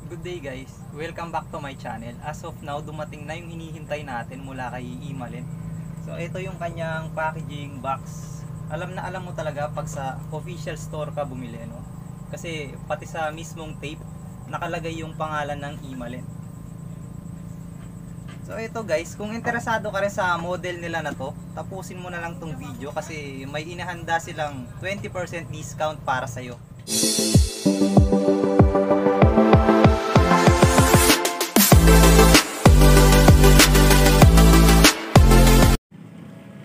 Good day guys, welcome back to my channel. As of now, dumating na yung hinihintay natin mula kay Imalin. So ito yung kanyang packaging box. Alam na alam mo talaga pag sa official store ka bumili, no? Kasi pati sa mismong tape nakalagay yung pangalan ng Imalin. So ito guys, kung interesado ka rin sa model nila na to, tapusin mo na lang tong video kasi may inihanda silang 20% discount para sa'yo.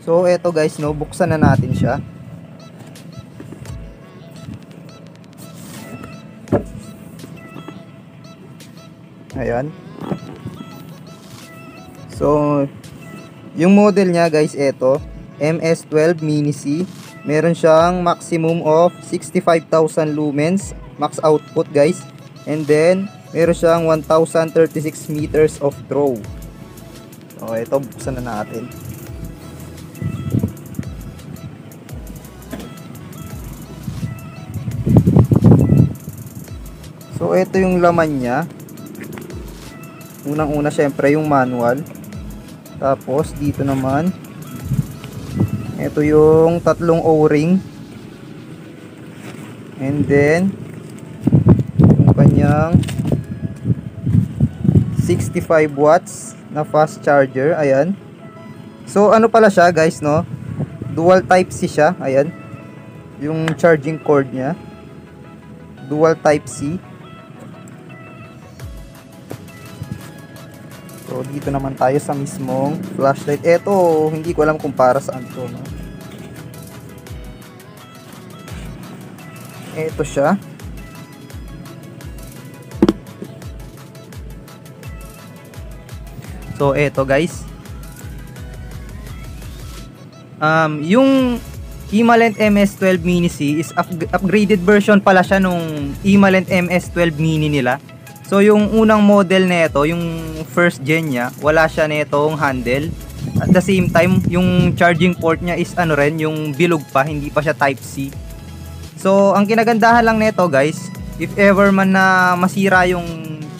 So eto guys, no, buksan na natin siya. Ayan. So yung model niya guys, eto MS12 Mini C. Meron siyang maximum of 65,000 lumens max output guys. And then meron siyang 1036 meters of throw. So eto, buksan na natin. So ito yung laman niya. Unang-una syempre yung manual. Tapos dito naman ito yung tatlong O-ring. And then yung kanyang 65 watts na fast charger. Ayan. So ano pala siya guys, no? Dual type C siya. Ayan. Yung charging cord niya. Dual type C. So dito naman tayo sa mismong flashlight. Ito, hindi ko alam kung para saan to, no? Ito siya. So ito guys. Yung Imalent MS12 Mini C is upgraded version pala siya nung Imalent MS12 Mini nila. So yung unang model nito, yung first gen niya, wala siya netong handle. At the same time, yung charging port niya is ano rin, yung bilog pa, hindi pa siya type C. So ang kinagandahan lang nito guys, if ever man na masira yung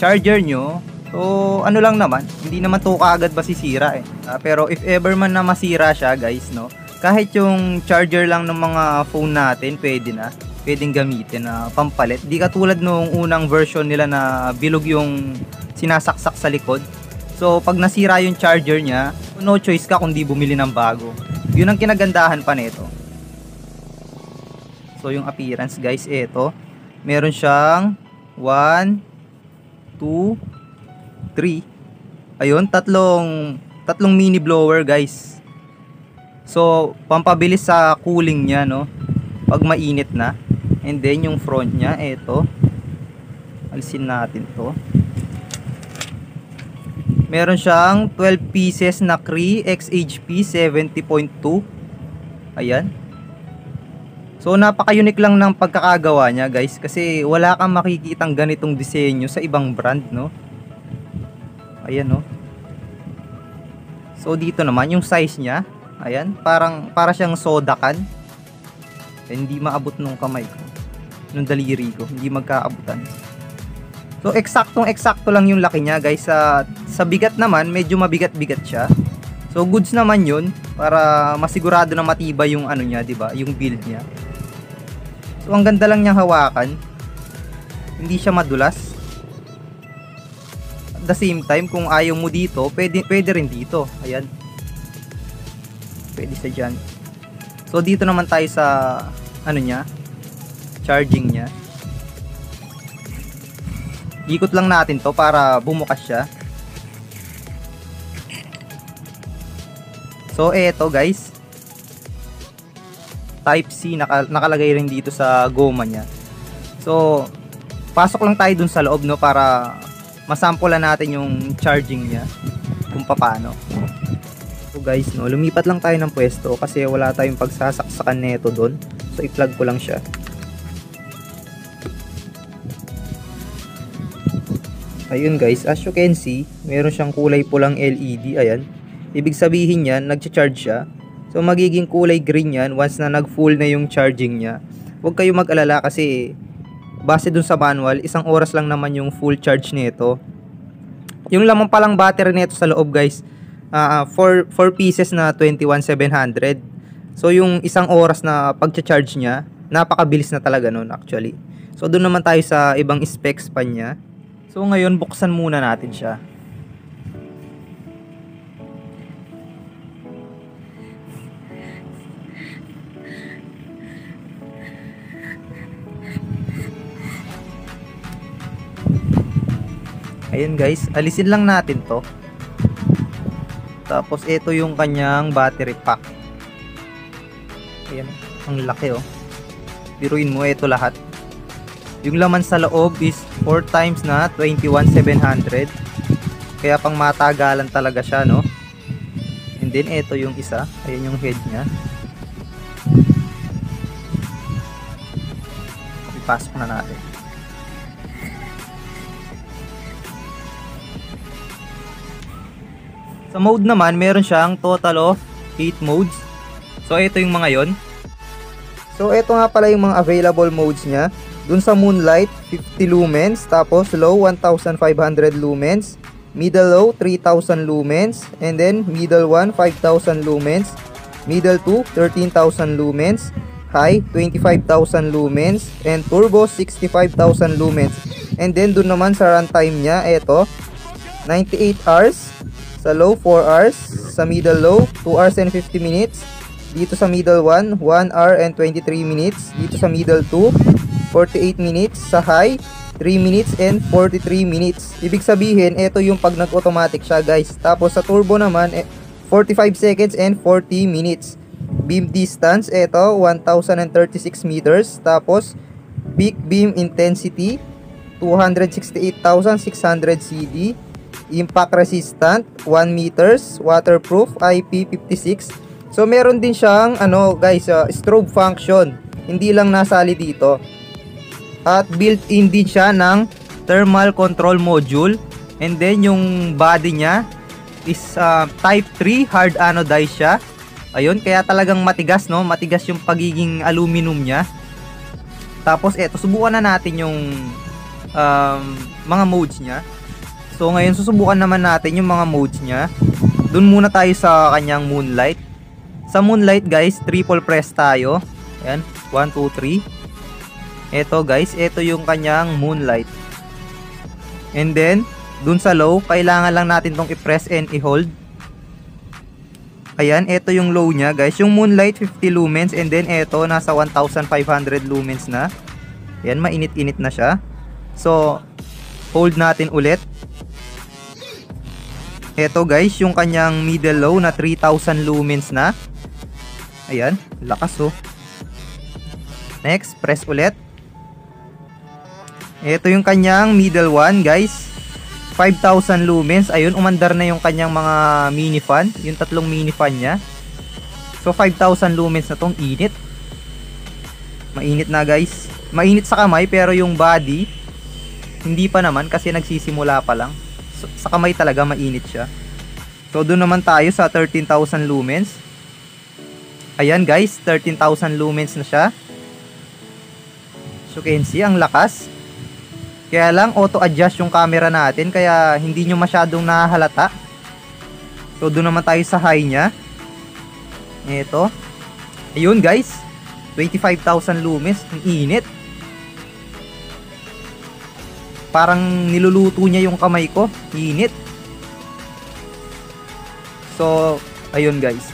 charger nyo, so ano lang naman, hindi naman to kaagad masisira eh. Pero if ever man na masira siya guys, no, kahit yung charger lang ng mga phone natin, pwedeng gamitin na pampalit. Di katulad nung unang version nila na bilog yung sinasaksak sa likod. So pag nasira yung charger niya, no choice ka kundi bumili ng bago. Yun ang kinagandahan pa nito. So yung appearance guys, ito. Meron siyang 1, 2, 3. Ayun, tatlong mini blower guys. So pampabilis sa cooling niya, no, pag mainit na. And then yung front niya, ito. Alisin natin to. Meron siyang 12 pieces na Cree XHP 70.2. Ayan. So napaka-unique lang ng pagkakagawa niya guys, kasi wala kang makikitang ganitong disenyo sa ibang brand, no. Ayan, no. So dito naman yung size niya. Ayan, para siyang soda can. Hindi maabot nung kamay ko, nung daliri ko, hindi magkaabutan. So eksakto lang yung laki niya guys. Sa bigat naman, medyo mabigat-bigat siya. So goods naman yun, para masigurado na matibay yung ano niya, di ba? Yung build niya. So ang ganda lang niyang hawakan. Hindi siya madulas. At the same time, kung ayaw mo dito, pwede rin dito. Ayan. Pwede sa dyan. So dito naman tayo sa ano niya, charging niya. Ikot lang natin to para bumukas siya. So eto guys, type C, nakalagay rin dito sa goma niya. So pasok lang tayo dun sa loob, no, para masampulan natin yung charging niya kung paano. So guys, no, lumipat lang tayo ng pwesto kasi wala tayong pagsasaksakan neto doon. So i-plug ko lang siya. Ayun guys, as you can see, meron siyang kulay pulang LED. Ayan. Ibig sabihin yan, nagcha-charge siya. So magiging kulay green yan once na nag-full na yung charging niya. Huwag kayo mag-alala kasi base dun sa manual, 1 oras lang naman yung full charge nito. Yung laman palang battery nito sa loob guys, 4 pieces na 21,700. So yung 1 oras na pagcha-charge niya, napakabilis na talaga nun actually. So doon naman tayo sa ibang specs pa niya. So ngayon buksan muna natin siya. Ayan guys, alisin lang natin to. Tapos ito yung kanyang battery pack. Ayan, ang laki oh. Biruin mo, ito lahat. Yung laman sa loob is 4 times na 21,700. Kaya pang matagalan talaga siya, no? And then ito yung isa. Ayan yung head niya. Ipasok na natin. Sa mode naman, meron siyang total of 8 modes. So ito yung mga yon. So ito nga pala yung mga available modes niya. Dun sa Moonlight, 50 lumens. Tapos low, 1,500 lumens. Middle low, 3,000 lumens. And then middle 1, 5,000 lumens. Middle 2, 13,000 lumens. High, 25,000 lumens. And turbo, 65,000 lumens. And then dun naman sa runtime niya, ito, 98 hours. Sa low, 4 hours. Sa middle low, 2 hours and 50 minutes. Dito sa middle 1, 1 hour and 23 minutes. Dito sa middle 2, 48 minutes. Sa high, 3 minutes and 43 minutes. Ibig sabihin, ito yung pag nag-automatic siya guys. Tapos sa turbo naman, 45 seconds and 40 minutes. Beam distance, ito, 1,036 meters. Tapos, peak beam intensity, 268,600 CD. Impact resistant, 1 meters. Waterproof, IP56. So meron din siyang guys, strobe function. Hindi lang nasali dito. At built-in din siya ng thermal control module. And then yung body niya is type 3 hard anodized siya. Ayun, kaya talagang matigas, no? Matigas yung pagiging aluminum niya. Tapos eto, subukan na natin yung mga modes niya. So ngayon susubukan naman natin yung mga modes niya. Doon muna tayo sa kanyang Moonlight. Sa Moonlight guys, triple press tayo. Ayan, 1, 2, 3. Ito guys, ito yung kanyang Moonlight. And then, doon sa low, kailangan lang natin tong i-press and i-hold. Ayan, ito yung low niya guys. Yung Moonlight 50 lumens and then ito nasa 1,500 lumens na. Ayan, mainit-init na siya. So, hold natin ulit. Ito guys, yung kanyang middle low na 3,000 lumens na. Ayan, lakas oh. Next, press ulit. Ito yung kanyang middle one guys, 5,000 lumens. Ayun, umandar na yung kanyang mga mini fan. Yung tatlong mini fan niya. So 5,000 lumens na tong, init. Mainit na guys. Mainit sa kamay pero yung body hindi pa naman kasi nagsisimula pa lang. So, sa kamay talaga mainit siya. So doon naman tayo sa 13,000 lumens. Ayan guys, 13,000 lumens na siya. So you can see, ang lakas. Kaya lang auto-adjust yung camera natin kaya hindi nyo masyadong nahalata. So doon naman tayo sa high nya. Ito. Ayun guys, 25,000 lumens. Ang init. Parang niluluto niya yung kamay ko. Init. So, ayun guys.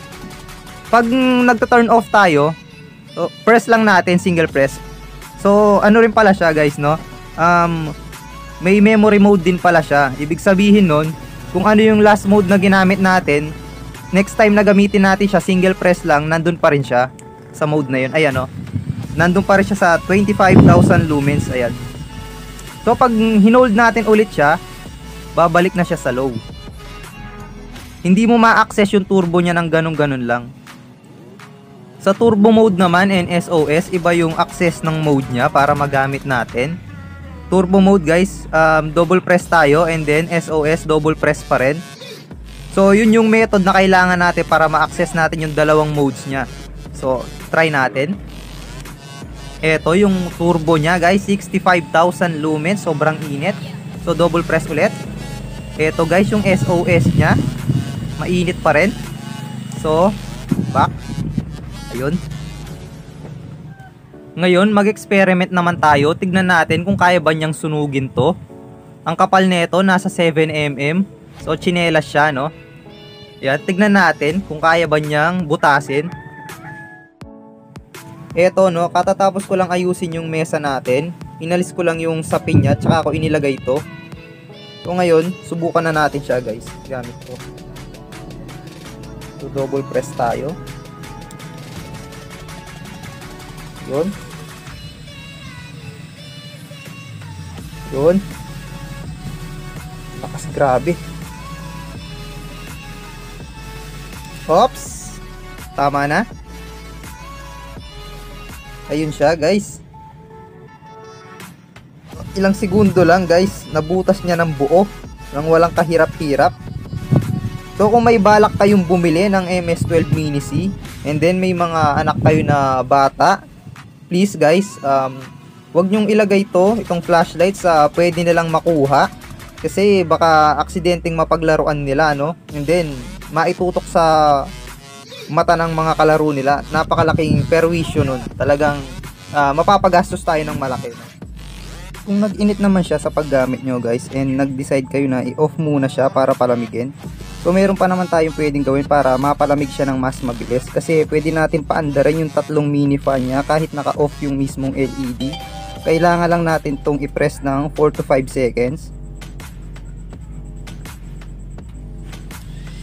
Pag nagta-turn off tayo, so, press lang natin, single press. So, ano rin pala siya guys, no? May memory mode din pala siya. Ibig sabihin nun, kung ano yung last mode na ginamit natin, next time na gamitin natin siya, single press lang, nandun pa rin siya sa mode na yun. Ayan o. Nandun pa rin siya sa 25,000 lumens. Ayan. So pag hinold natin ulit siya, babalik na siya sa low. Hindi mo ma-access yung turbo niya ng ganun-ganun lang. Sa turbo mode naman and SOS, iba yung access ng mode niya para magamit natin. Turbo mode guys, double press tayo and then SOS double press pa rin. So yun yung method na kailangan natin para ma-access natin yung dalawang modes niya. So try natin. Ito yung turbo niya guys, 65,000 lumens, sobrang init. So double press ulit. Ito guys yung SOS niya, mainit pa rin. So back. Ayun. Ngayon mag-experiment naman tayo. Tignan natin kung kaya ba niyang sunugin to. Ang kapal nito nasa 7mm. So chinelas siya, no. Yan, tignan natin kung kaya ba niyang butasin. Eto, no, katatapos ko lang ayusin yung mesa natin. Inalis ko lang yung sapin niya, tsaka ako inilagay ito. So ngayon, subukan na natin siya guys. Gamit ko. So double press tayo. Yun. Yun. Lakas, grabe. Oops. Tama na. Ayun siya guys. Ilang segundo lang guys, nabutas niya ng buo nang walang kahirap-hirap. So kung may balak kayong bumili ng MS12 Mini C and then may mga anak kayo na bata, please guys, wag nyong ilagay itong flashlight sa pwede nilang makuha. Kasi baka aksidenteng mapaglaruan nila, no? And then, maitutok sa mata ng mga kalaro nila. Napakalaking perwisyo nun. Talagang mapapagastos tayo ng malaki. Kung nag-init naman siya sa paggamit nyo guys and nag-decide kayo na i-off muna siya para palamigin. So meron pa naman tayong pwedeng gawin para mapalamig siya ng mas mabilis. Kasi pwede natin paandarin yung tatlong mini fan niya kahit naka-off yung mismong LED. Kailangan lang natin tong i-press ng 4 to 5 seconds.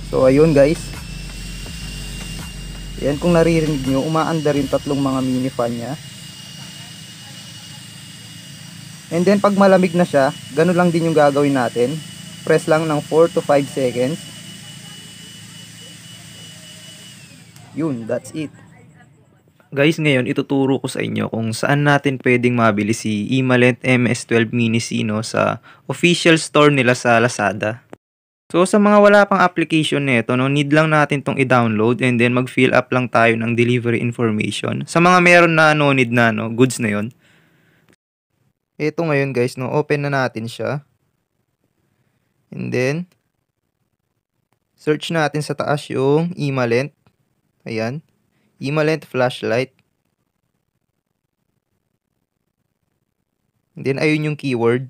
So ayun guys. Yan, kung naririnig nyo, umaandar yung tatlong mga mini fan niya. And then pag malamig na siya, ganun lang din yung gagawin natin. Press lang ng 4 to 5 seconds. Yun, that's it. Guys, ngayon ituturo ko sa inyo kung saan natin pwedeng mabili si Emalent MS12 Mini C, no, sa official store nila sa Lazada. So sa mga wala pang application nito, no, need lang natin tong i-download and then mag-fill up lang tayo ng delivery information. Sa mga meron na no need na, no, goods na yon. Ito ngayon guys, no, open na natin siya. And then search natin sa taas yung Emalent. Ayan. Emalent flashlight. And then ayun yung keyword.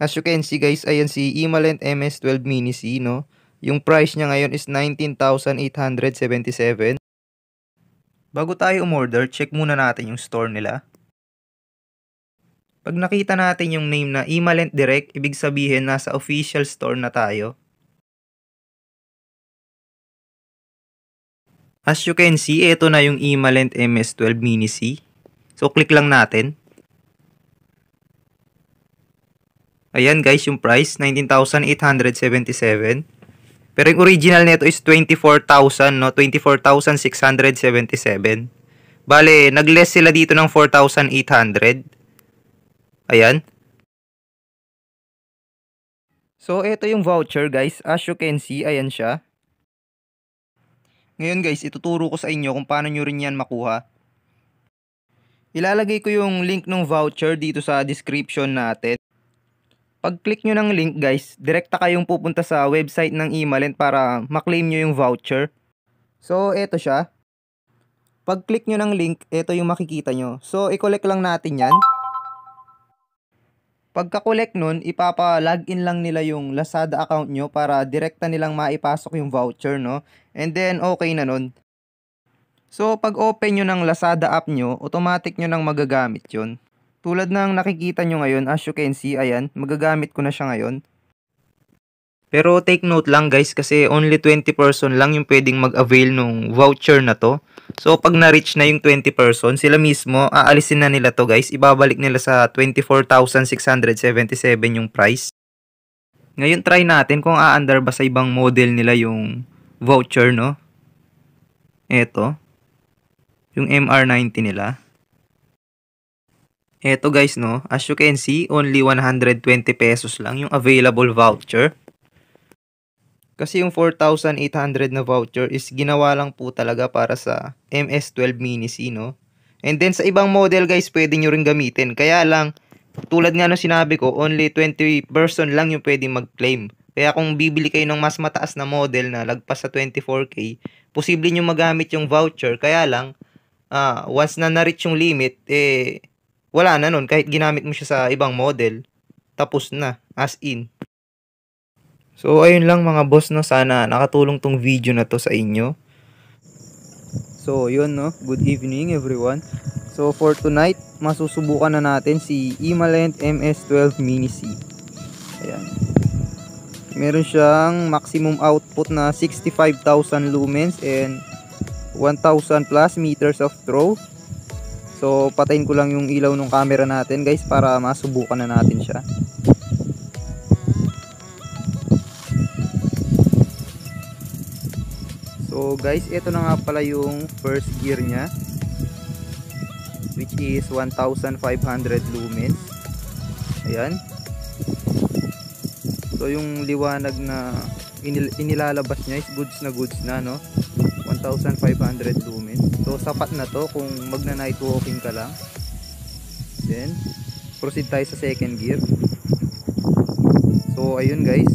As you can see guys, ayan si Emalent MS12 Mini C, no. Yung price niya ngayon is 19,877. Bago tayo umorder, check muna natin yung store nila. Pag nakita natin yung name na Emalent Direct, ibig sabihin nasa official store na tayo. As you can see, ito na yung Emalent MS12 Mini C. So, click lang natin. Ayan guys, yung price, 19,877. Pero yung original nito is 24,000, no? 24,677. Bale, nag-less sila dito ng 4,800. Ayan. So, ito yung voucher guys. As you can see, ayan siya. Ngayon guys, ituturo ko sa inyo kung paano nyo rin yan makuha. Ilalagay ko yung link ng voucher dito sa description natin. Pag click nyo ng link guys, direkta kayong pupunta sa website ng Emalent para maklaim nyo yung voucher. So, eto siya. Pag click nyo ng link, eto yung makikita nyo. So, i-collect lang natin yan. Pagka-collect nun, ipapa-login lang nila yung Lazada account nyo para direkta nilang maipasok yung voucher, no? And then, okay na nun. So, pag open nyo ng Lazada app nyo, automatic nyo nang magagamit yun. Tulad ng nakikita nyo ngayon, as you can see, ayan, magagamit ko na siya ngayon. Pero take note lang guys, kasi only 20 person lang yung pwedeng mag-avail ng voucher na to. So, pag na-reach na yung 20 person, sila mismo, aalisin na nila to guys. Ibabalik nila sa 24,677 yung price. Ngayon, try natin kung aandar ba sa ibang model nila yung voucher, no? Eto. Yung MR90 nila. Eto guys, no? As you can see, only 120 pesos lang yung available voucher. Kasi yung 4,800 na voucher is ginawa lang po talaga para sa MS12 Mini C, no? And then sa ibang model guys, pwede nyo rin gamitin. Kaya lang, tulad nga nung sinabi ko, only 20 person lang yung pwede mag-claim. Kaya kung bibili kayo ng mas mataas na model na lagpas sa 24K, posible nyo magamit yung voucher. Kaya lang, once na na-reach yung limit, wala na nun. Kahit ginamit mo siya sa ibang model, tapos na, as in. So, ayun lang mga boss, no? Sana nakatulong tong video na to sa inyo. So, yun, no? Good evening, everyone. So, for tonight, masusubukan na natin si Emalent MS12 Mini C. Ayan. Meron siyang maximum output na 65,000 lumens and 1,000 plus meters of throw. So, patayin ko lang yung ilaw ng camera natin, guys, para masubukan na natin siya. So guys, ito na nga pala yung first gear nya, which is 1,500 lumens. Ayan. So yung liwanag na inilalabas nya is goods na no, 1,500 lumens. So sapat na to kung magna night walking ka lang. Then proceed tayo sa second gear. So ayun guys,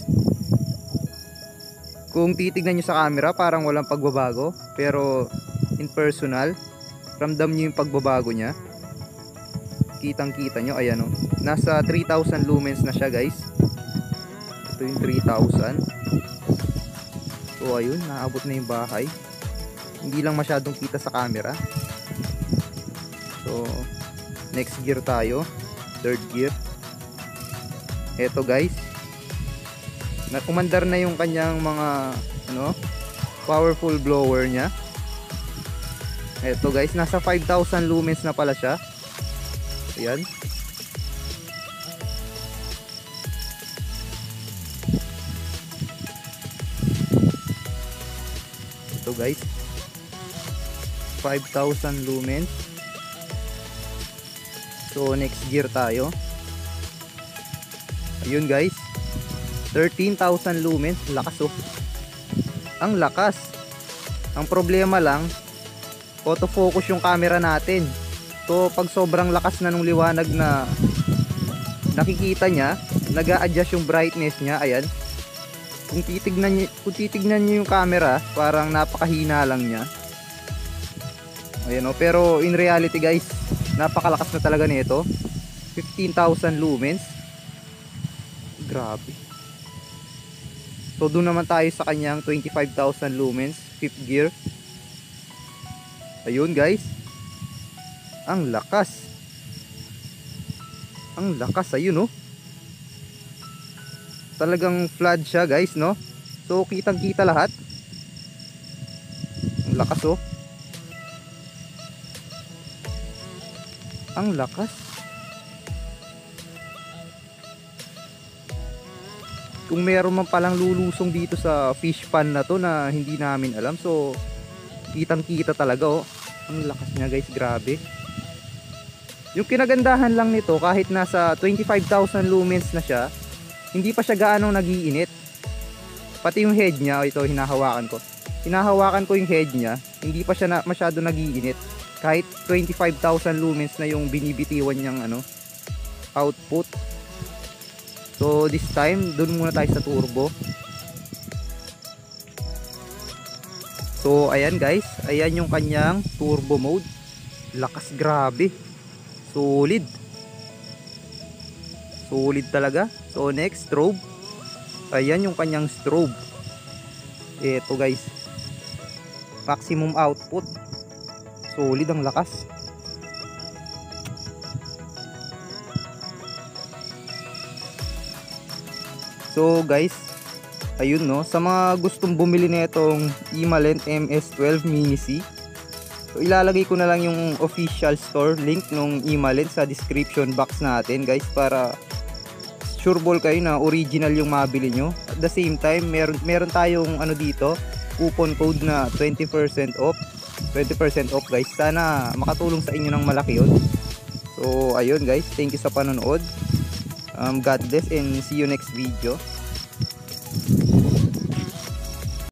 kung titignan nyo sa camera parang walang pagbabago, pero in personal ramdam nyo yung pagbabago nya. Kitang kita nyo, ayan o, nasa 3,000 lumens na siya guys. Ito yung 3,000. So ayun, naabot na yung bahay. Hindi lang masyadong kita sa camera. So next gear tayo, third gear. Eto guys, nakumandar na yung kanyang mga powerful blower nya. Eto guys, nasa 5,000 lumens na pala siya. Ayan. Ito guys, 5,000 lumens. So next gear tayo. Ayun guys, 13,000 lumens. Lakas oh. Ang lakas. Ang problema lang, autofocus yung camera natin. So pag sobrang lakas na nung liwanag na nakikita nya, nag-a-adjust yung brightness nya. Ayan. Kung titignan nyo yung camera, parang napakahina lang nya. Ayan oh. Pero in reality guys, napakalakas na talaga nito. 15,000 lumens. Grabe. So doon naman tayo sa kanyang 25,000 lumens, fifth gear. Ayun guys, ang lakas. Ang lakas, ayun oh. Talagang flood siya guys, no? So kitang kita lahat. Ang lakas oh. Ang lakas. Kung meron man palang lulusong dito sa fish pan na to na hindi namin alam, so kitang kita talaga oh. Ang lakas niya guys, grabe. Yung kinagandahan lang nito, kahit nasa 25,000 lumens na siya, hindi pa siya gaano nagiinit. Pati yung head niya, ito hinahawakan ko. Hinahawakan ko yung head niya, hindi pa siya masyado nagiinit. Kahit 25,000 lumens na yung binibitiwan niyang output. So this time, dun muna tayo sa turbo. So ayan guys, ayan yung kanyang turbo mode. Lakas, grabe. Solid. Solid talaga. So next, strobe. Ayan yung kanyang strobe. Eto guys, maximum output. Solid, ang lakas. So guys, ayun no, sa mga gustong bumili nitong Emalent MS12 Mini C, so ilalagay ko na lang yung official store link nung Emalent sa description box natin guys, para sure ball kayo na original yung mabili nyo. At the same time, meron tayong dito, coupon code na 20% off. 20% off guys. Sana makatulong sa inyo ng malaki yun. So ayun guys, thank you sa panonood. God bless and see you next video.